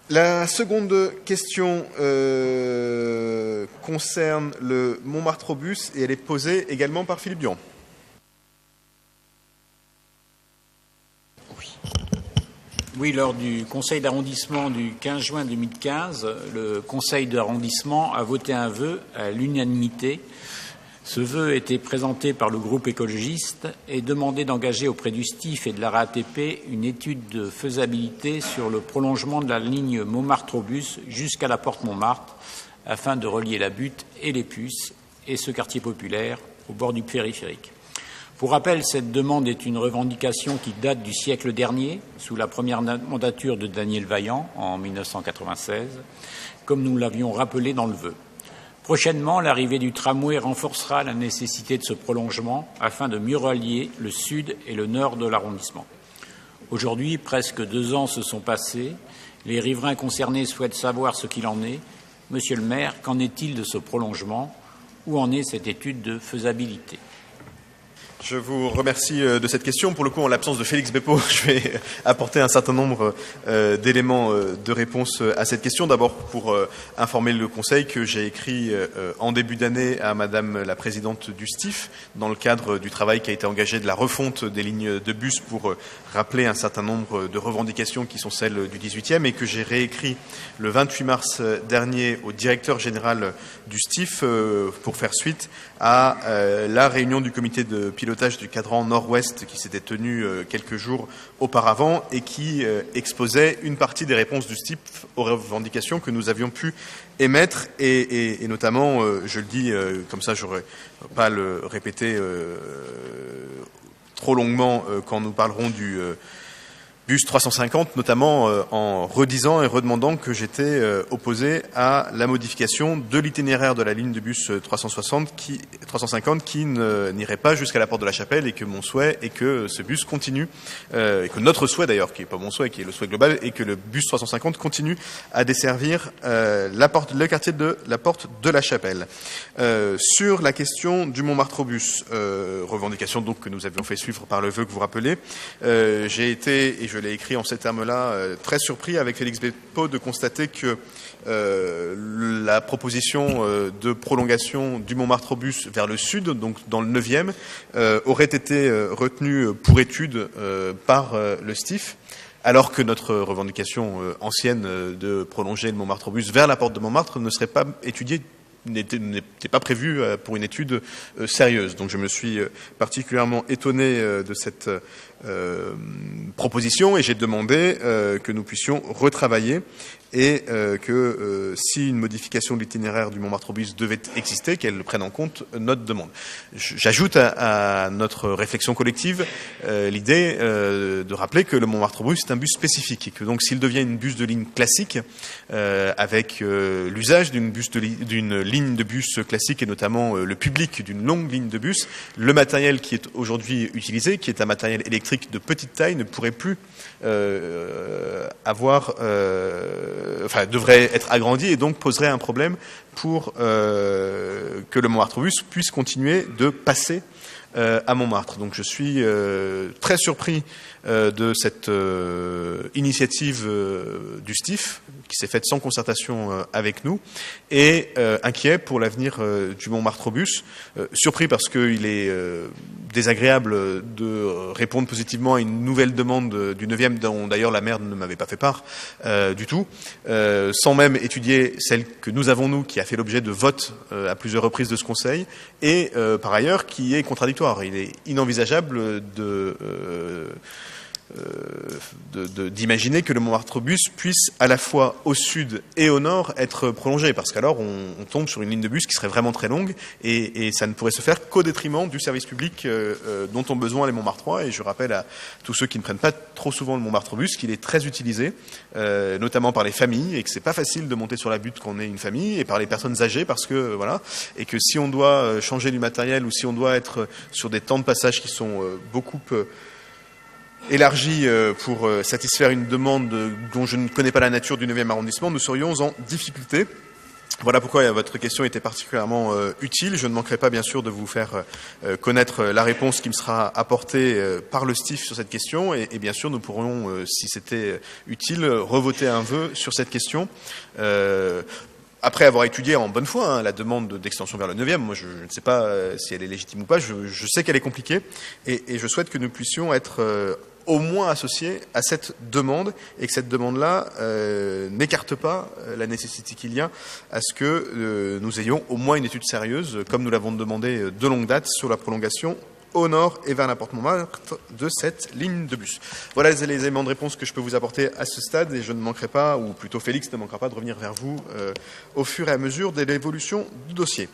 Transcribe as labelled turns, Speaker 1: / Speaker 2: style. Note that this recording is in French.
Speaker 1: La seconde question concerne le Montmartre-Obus et elle est posée également par Philippe Durand.
Speaker 2: Oui, lors du conseil d'arrondissement du 15 juin 2015, le conseil d'arrondissement a voté un vœu à l'unanimité. Ce vœu était présenté par le groupe écologiste et demandait d'engager auprès du STIF et de la RATP une étude de faisabilité sur le prolongement de la ligne Montmartre-Obus jusqu'à la porte Montmartre afin de relier la Butte et les Puces et ce quartier populaire au bord du périphérique. Pour rappel, cette demande est une revendication qui date du siècle dernier, sous la première mandature de Daniel Vaillant en 1996, comme nous l'avions rappelé dans le vœu. Prochainement, l'arrivée du tramway renforcera la nécessité de ce prolongement afin de mieux relier le sud et le nord de l'arrondissement. Aujourd'hui, presque 2 ans se sont passés. Les riverains concernés souhaitent savoir ce qu'il en est. Monsieur le maire, qu'en est-il de ce prolongement? Où en est cette étude de faisabilité?
Speaker 1: Je vous remercie de cette question. Pour le coup, en l'absence de Félix Beppo, je vais apporter un certain nombre d'éléments de réponse à cette question. D'abord, pour informer le Conseil que j'ai écrit en début d'année à Madame la Présidente du STIF, dans le cadre du travail qui a été engagé de la refonte des lignes de bus pour rappeler un certain nombre de revendications qui sont celles du 18e et que j'ai réécrit le 28 mars dernier au directeur général du STIF pour faire suite à la réunion du comité de pilotage du cadran nord-ouest qui s'était tenu quelques jours auparavant et qui exposait une partie des réponses du STIF aux revendications que nous avions pu émettre et notamment, je le dis comme ça, je n'aurais pas le répéter trop longuement quand nous parlerons du bus 350, notamment en redisant et redemandant que j'étais opposé à la modification de l'itinéraire de la ligne de bus 350 qui n'irait pas jusqu'à la porte de la Chapelle et que mon souhait est que ce bus continue, et que notre souhait d'ailleurs, qui n'est pas mon souhait, qui est le souhait global, et que le bus 350 continue à desservir le quartier de la porte de la Chapelle. Sur la question du Montmartre-Obus, revendication donc que nous avions fait suivre par le vœu que vous rappelez, j'ai été, et je l'ai écrit en ces termes-là, très surpris avec Félix Beppo de constater que la proposition de prolongation du Montmartre-Obus vers le sud, donc dans le 9e, aurait été retenue pour étude par le STIF, alors que notre revendication ancienne de prolonger le Montmartre-Obus vers la porte de Montmartre ne serait pas étudiée, n'était pas prévu pour une étude sérieuse. Donc je me suis particulièrement étonné de cette proposition et j'ai demandé que nous puissions retravailler et que si une modification de l'itinéraire du Montmartre-Obus devait exister, qu'elle prenne en compte notre demande. J'ajoute à notre réflexion collective l'idée de rappeler que le Montmartre-Obus est un bus spécifique et que donc s'il devient une bus de ligne classique avec l'usage d'une ligne de bus classique et notamment le public d'une longue ligne de bus, le matériel qui est aujourd'hui utilisé, qui est un matériel électrique de petite taille, ne pourrait plus devrait être agrandi et donc poserait un problème pour que le Montmartre-Obus puisse continuer de passer à Montmartre. Donc je suis très surpris de cette initiative du STIF qui s'est faite sans concertation avec nous et inquiet pour l'avenir du Montmartre-Obus. Surpris parce qu'il est désagréable de répondre positivement à une nouvelle demande du 9e dont d'ailleurs la maire ne m'avait pas fait part du tout, sans même étudier celle que nous avons nous qui a fait l'objet de votes à plusieurs reprises de ce Conseil et par ailleurs qui est contradictoire. Il est inenvisageable d'imaginer que le Montmartre-Bus puisse à la fois au sud et au nord être prolongé, parce qu'alors on tombe sur une ligne de bus qui serait vraiment très longue et ça ne pourrait se faire qu'au détriment du service public dont ont besoin les Montmartrois. Et je rappelle à tous ceux qui ne prennent pas trop souvent le Montmartre-Bus qu'il est très utilisé, notamment par les familles, et que c'est pas facile de monter sur la butte quand on est une famille, et par les personnes âgées, parce que voilà, et que si on doit changer du matériel ou si on doit être sur des temps de passage qui sont beaucoup élargi pour satisfaire une demande dont je ne connais pas la nature du 9e arrondissement, nous serions en difficulté. Voilà pourquoi votre question était particulièrement utile. Je ne manquerai pas, bien sûr, de vous faire connaître la réponse qui me sera apportée par le STIF sur cette question. Et bien sûr, nous pourrons, si c'était utile, revoter un vœu sur cette question. Après avoir étudié en bonne foi la demande d'extension vers le 9e, moi je ne sais pas si elle est légitime ou pas, je sais qu'elle est compliquée. Et je souhaite que nous puissions être au moins associés à cette demande, et que cette demande-là n'écarte pas la nécessité qu'il y a à ce que nous ayons au moins une étude sérieuse, comme nous l'avons demandé de longue date, sur la prolongation au nord et vers la porte Montmartre de cette ligne de bus. Voilà les éléments de réponse que je peux vous apporter à ce stade, et je ne manquerai pas, ou plutôt Félix ne manquera pas de revenir vers vous au fur et à mesure de l'évolution du dossier.